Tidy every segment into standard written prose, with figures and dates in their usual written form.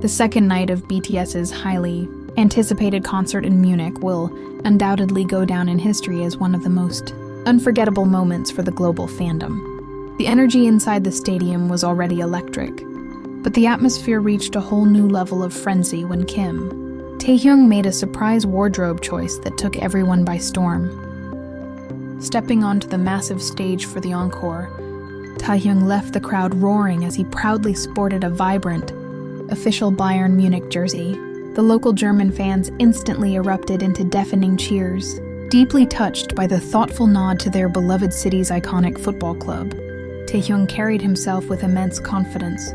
The second night of BTS's highly anticipated concert in Munich will undoubtedly go down in history as one of the most unforgettable moments for the global fandom. The energy inside the stadium was already electric, but the atmosphere reached a whole new level of frenzy when Kim Taehyung made a surprise wardrobe choice that took everyone by storm. Stepping onto the massive stage for the encore, Taehyung left the crowd roaring as he proudly sported a vibrant, official Bayern Munich jersey. The local German fans instantly erupted into deafening cheers, deeply touched by the thoughtful nod to their beloved city's iconic football club. Taehyung carried himself with immense confidence,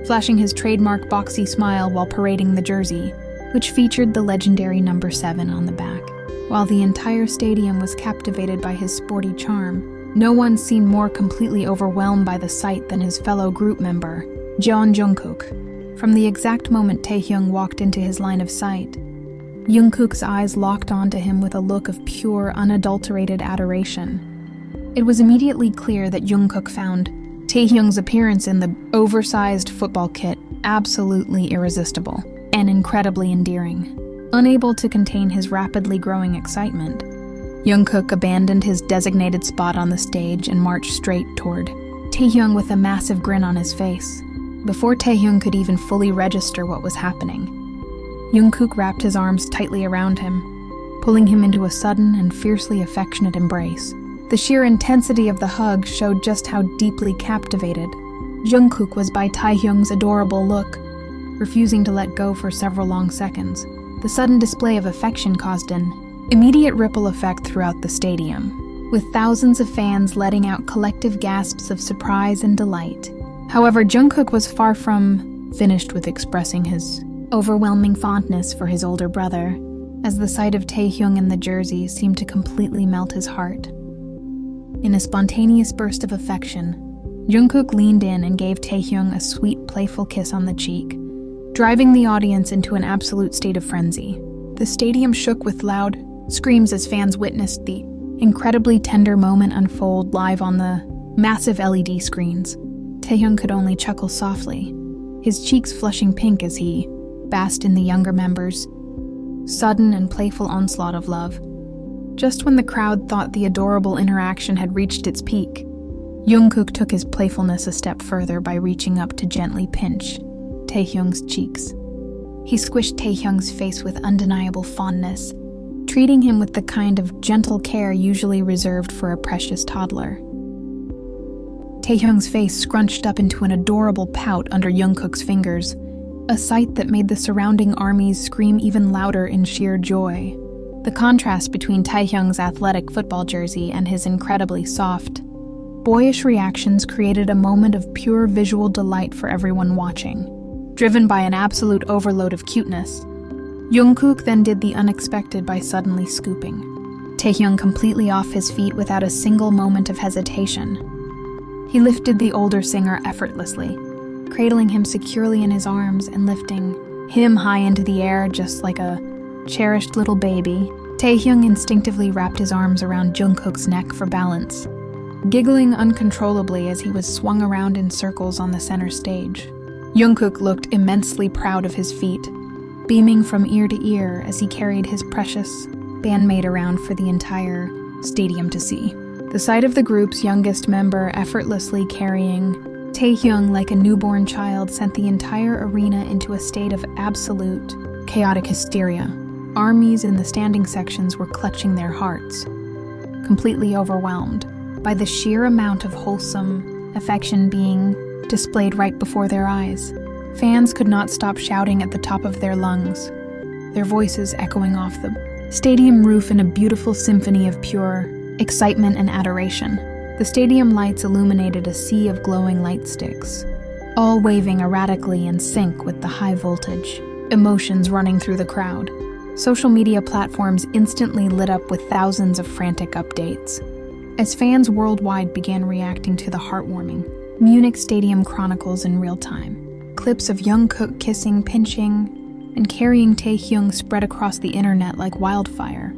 flashing his trademark boxy smile while parading the jersey, which featured the legendary number 7 on the back. While the entire stadium was captivated by his sporty charm, no one seemed more completely overwhelmed by the sight than his fellow group member, Jeon Jungkook. From the exact moment Taehyung walked into his line of sight, Jungkook's eyes locked onto him with a look of pure, unadulterated adoration. It was immediately clear that Jungkook found Taehyung's appearance in the oversized football kit absolutely irresistible and incredibly endearing. Unable to contain his rapidly growing excitement, Jungkook abandoned his designated spot on the stage and marched straight toward Taehyung with a massive grin on his face. Before Taehyung could even fully register what was happening, Jungkook wrapped his arms tightly around him, pulling him into a sudden and fiercely affectionate embrace. The sheer intensity of the hug showed just how deeply captivated Jungkook was by Taehyung's adorable look, refusing to let go for several long seconds. The sudden display of affection caused an immediate ripple effect throughout the stadium, with thousands of fans letting out collective gasps of surprise and delight. However, Jungkook was far from finished with expressing his overwhelming fondness for his older brother, as the sight of Taehyung in the jersey seemed to completely melt his heart. In a spontaneous burst of affection, Jungkook leaned in and gave Taehyung a sweet, playful kiss on the cheek, driving the audience into an absolute state of frenzy. The stadium shook with loud screams as fans witnessed the incredibly tender moment unfold live on the massive LED screens. Taehyung could only chuckle softly, his cheeks flushing pink as he basked in the younger member's sudden and playful onslaught of love. Just when the crowd thought the adorable interaction had reached its peak, Jungkook took his playfulness a step further by reaching up to gently pinch Taehyung's cheeks. He squished Taehyung's face with undeniable fondness, treating him with the kind of gentle care usually reserved for a precious toddler. Taehyung's face scrunched up into an adorable pout under Jungkook's fingers, a sight that made the surrounding armies scream even louder in sheer joy. The contrast between Taehyung's athletic football jersey and his incredibly soft, boyish reactions created a moment of pure visual delight for everyone watching. Driven by an absolute overload of cuteness, Jungkook then did the unexpected by suddenly scooping Taehyung completely off his feet without a single moment of hesitation. He lifted the older singer effortlessly, cradling him securely in his arms and lifting him high into the air just like a cherished little baby. Taehyung instinctively wrapped his arms around Jungkook's neck for balance, giggling uncontrollably as he was swung around in circles on the center stage. Jungkook looked immensely proud of his feat, beaming from ear to ear as he carried his precious bandmate around for the entire stadium to see. The sight of the group's youngest member effortlessly carrying Taehyung like a newborn child sent the entire arena into a state of absolute, chaotic hysteria. Armies in the standing sections were clutching their hearts, completely overwhelmed by the sheer amount of wholesome affection being displayed right before their eyes. Fans could not stop shouting at the top of their lungs, their voices echoing off the stadium roof in a beautiful symphony of pure excitement and adoration. The stadium lights illuminated a sea of glowing light sticks, all waving erratically in sync with the high voltage emotions running through the crowd. Social media platforms instantly lit up with thousands of frantic updates, as fans worldwide began reacting to the heartwarming Munich Stadium chronicles in real time. Clips of Jungkook kissing, pinching, and carrying Taehyung spread across the internet like wildfire,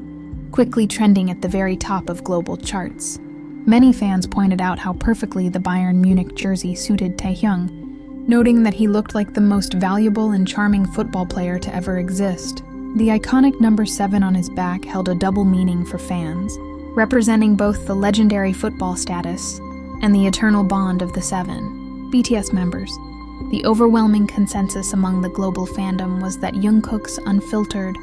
quickly trending at the very top of global charts. Many fans pointed out how perfectly the Bayern Munich jersey suited Taehyung, noting that he looked like the most valuable and charming football player to ever exist. The iconic number 7 on his back held a double meaning for fans, representing both the legendary football status and the eternal bond of the 7 BTS members. The overwhelming consensus among the global fandom was that Jungkook's unfiltered,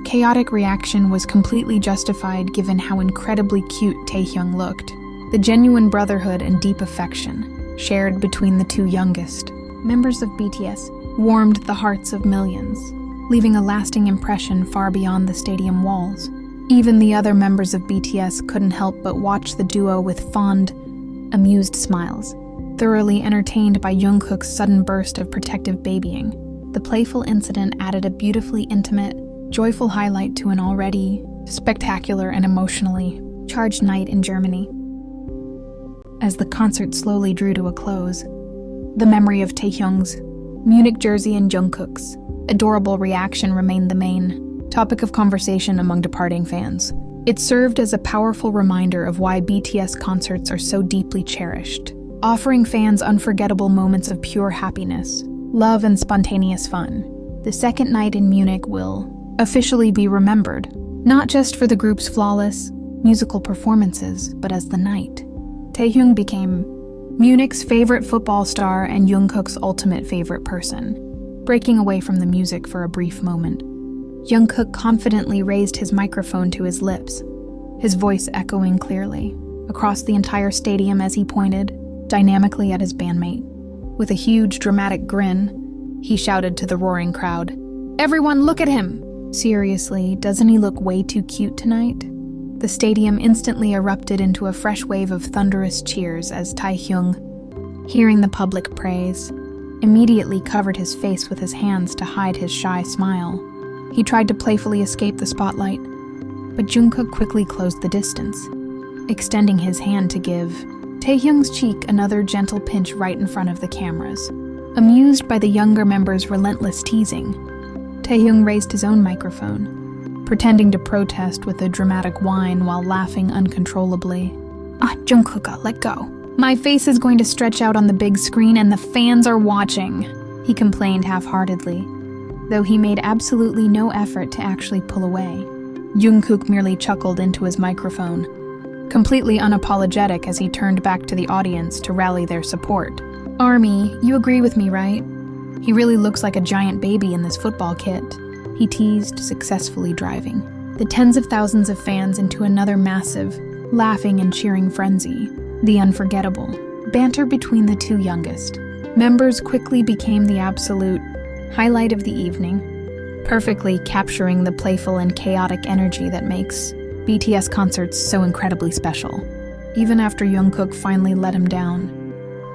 chaotic reaction was completely justified given how incredibly cute Taehyung looked. The genuine brotherhood and deep affection shared between the two youngest members of BTS warmed the hearts of millions, leaving a lasting impression far beyond the stadium walls. Even the other members of BTS couldn't help but watch the duo with fond, amused smiles, thoroughly entertained by Jungkook's sudden burst of protective babying. The playful incident added a beautifully intimate, joyful highlight to an already spectacular and emotionally charged night in Germany. As the concert slowly drew to a close, the memory of Taehyung's Munich jersey and Jungkook's adorable reaction remained the main topic of conversation among departing fans. It served as a powerful reminder of why BTS concerts are so deeply cherished, offering fans unforgettable moments of pure happiness, love, and spontaneous fun. The second night in Munich will officially be remembered, not just for the group's flawless musical performances, but as the night Taehyung became Munich's favorite football star and Jungkook's ultimate favorite person. Breaking away from the music for a brief moment, Jungkook confidently raised his microphone to his lips, his voice echoing clearly across the entire stadium as he pointed dynamically at his bandmate. With a huge, dramatic grin, he shouted to the roaring crowd, "Everyone look at him! Seriously, doesn't he look way too cute tonight?" The stadium instantly erupted into a fresh wave of thunderous cheers as Taehyung, hearing the public praise, immediately covered his face with his hands to hide his shy smile. He tried to playfully escape the spotlight, but Jungkook quickly closed the distance, extending his hand to give Taehyung's cheek another gentle pinch right in front of the cameras. Amused by the younger member's relentless teasing, Taehyung raised his own microphone, pretending to protest with a dramatic whine while laughing uncontrollably. Jungkook, let go. My face is going to stretch out on the big screen and the fans are watching, he complained half-heartedly, though he made absolutely no effort to actually pull away. Jungkook merely chuckled into his microphone, completely unapologetic as he turned back to the audience to rally their support. "Army, you agree with me, right? He really looks like a giant baby in this football kit," he teased, successfully driving the tens of thousands of fans into another massive, laughing and cheering frenzy. The unforgettable banter between the two youngest members quickly became the absolute highlight of the evening, perfectly capturing the playful and chaotic energy that makes BTS concerts so incredibly special. Even after Jungkook finally let him down,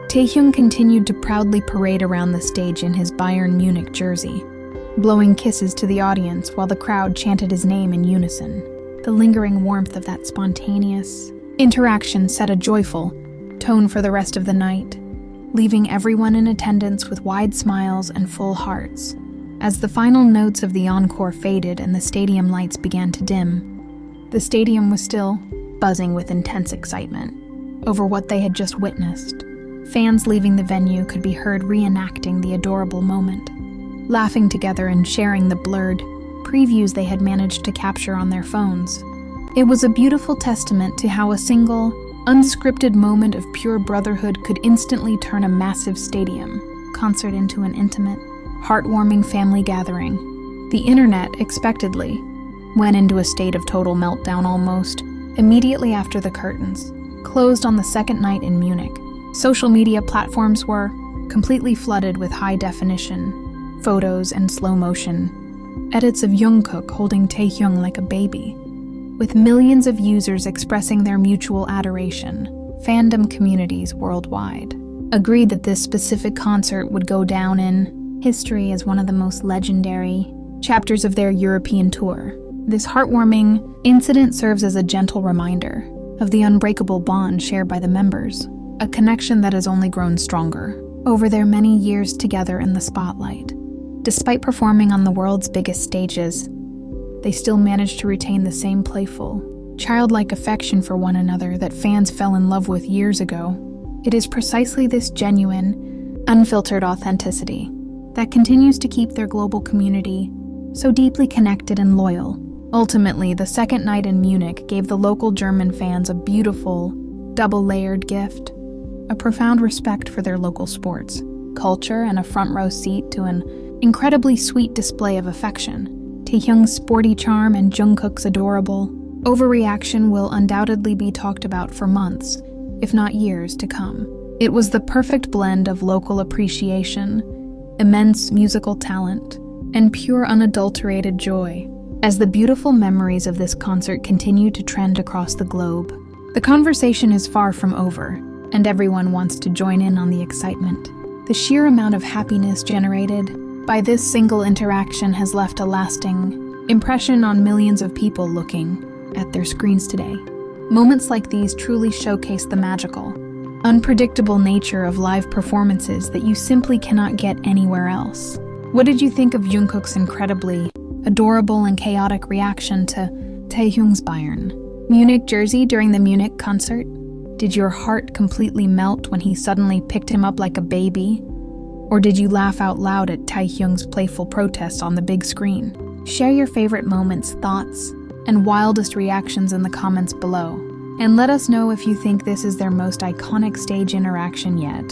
Taehyung continued to proudly parade around the stage in his Bayern Munich jersey, blowing kisses to the audience while the crowd chanted his name in unison. The lingering warmth of that spontaneous interaction set a joyful tone for the rest of the night, leaving everyone in attendance with wide smiles and full hearts. As the final notes of the encore faded and the stadium lights began to dim, the stadium was still buzzing with intense excitement over what they had just witnessed. Fans leaving the venue could be heard reenacting the adorable moment, laughing together and sharing the blurred previews they had managed to capture on their phones. It was a beautiful testament to how a single, unscripted moment of pure brotherhood could instantly turn a massive stadium concert into an intimate, heartwarming family gathering. The internet, expectedly, went into a state of total meltdown almost immediately after the curtains closed on the second night in Munich. Social media platforms were completely flooded with high-definition photos and slow-motion edits of Jungkook holding Taehyung like a baby, with millions of users expressing their mutual adoration. Fandom communities worldwide agreed that this specific concert would go down in history as one of the most legendary chapters of their European tour. This heartwarming incident serves as a gentle reminder of the unbreakable bond shared by the members, a connection that has only grown stronger over their many years together in the spotlight. Despite performing on the world's biggest stages, they still managed to retain the same playful, childlike affection for one another that fans fell in love with years ago. It is precisely this genuine, unfiltered authenticity that continues to keep their global community so deeply connected and loyal. Ultimately, the second night in Munich gave the local German fans a beautiful, double-layered gift, a profound respect for their local sports, culture, and a front-row seat to an incredibly sweet display of affection. Taehyung's sporty charm and Jungkook's adorable overreaction will undoubtedly be talked about for months, if not years, to come. It was the perfect blend of local appreciation, immense musical talent, and pure unadulterated joy. As the beautiful memories of this concert continue to trend across the globe, the conversation is far from over, and everyone wants to join in on the excitement. The sheer amount of happiness generated by this single interaction has left a lasting impression on millions of people looking at their screens today. Moments like these truly showcase the magical, unpredictable nature of live performances that you simply cannot get anywhere else. What did you think of Jungkook's incredibly adorable and chaotic reaction to Taehyung's Bayern Munich jersey during the Munich concert? Did your heart completely melt when he suddenly picked him up like a baby? Or did you laugh out loud at Taehyung's playful protest on the big screen? Share your favorite moments, thoughts, and wildest reactions in the comments below. And let us know if you think this is their most iconic stage interaction yet.